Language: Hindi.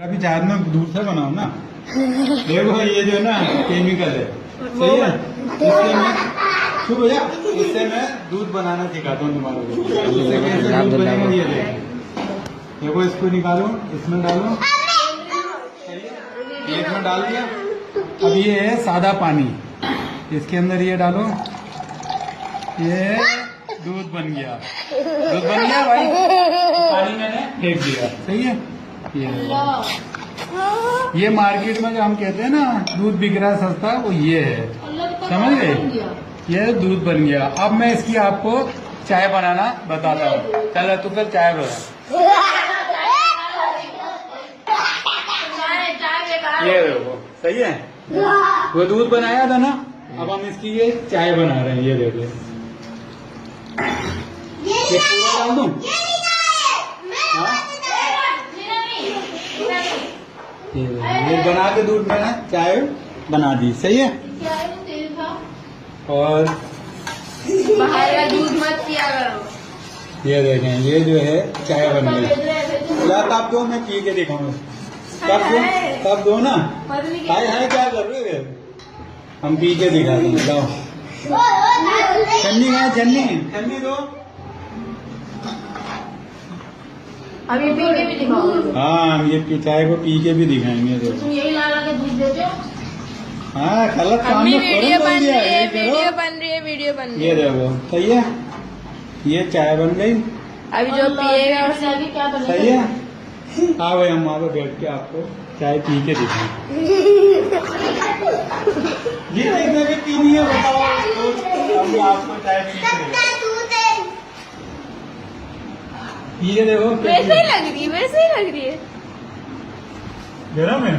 अभी चाय में दूध से बनाओ ना। देखो ये जो है ना केमिकल है, सही है। इससे मैं चुप हो जा, इससे मैं दूध बनाना सिखाता हूँ तुम्हारे को। इससे कैसे दूध बनेगा ये देखो, इसको निकालो, इसमें डालो, इसमें डाल दिया। अब ये है सादा पानी, इसके अंदर ये डालो, ये दूध बन गया। दूध बन गया भाई, पानी मैंने फेंक दिया, सही है। ये मार्केट में जो हम कहते हैं ना दूध बिक रहा है सस्ता, वो ये है, समझ गए। ये दूध बन गया। अब मैं इसकी आपको चाय बनाना बताता हूँ। चलो तू फिर चाय बना। ये देखो, सही है। वो दूध बनाया था ना, अब हम इसकी ये चाय बना रहे हैं। ये देखो, ये पूरा डाल दूं? ये बना के दूध में चाय बना दी, सही है। और बाहर का दूध मत पिया करो। ये देखें, ये जो है चाय बन गई। या तब दो, मैं पी के दिखाऊंगा। तब दो ना। हाय हाय क्या कर रहे हो? हम पी के दिखा देंगे। जाओ, छन्नी है, छन्नी दो। अभी पी के भी दिखाओ। हाँ, हम ये चाय को पी के भी दिखाएंगे। तुम यही ला के दूध देते हो। हाँ, गलत काम में वीडियो बन रही है, ये देखो, सही है। ये चाय बन गई। अभी जो पिएगा उससे आगे क्या बनेगा? सही है। हाँ भाई, हम वहाँ पे बैठ के आपको चाय पी के दिखाएंगे। ये देखने की पीनी है, बताओ। हम आपको चाय पी के ये देखो, वैसे ही लग रही है, गरम है।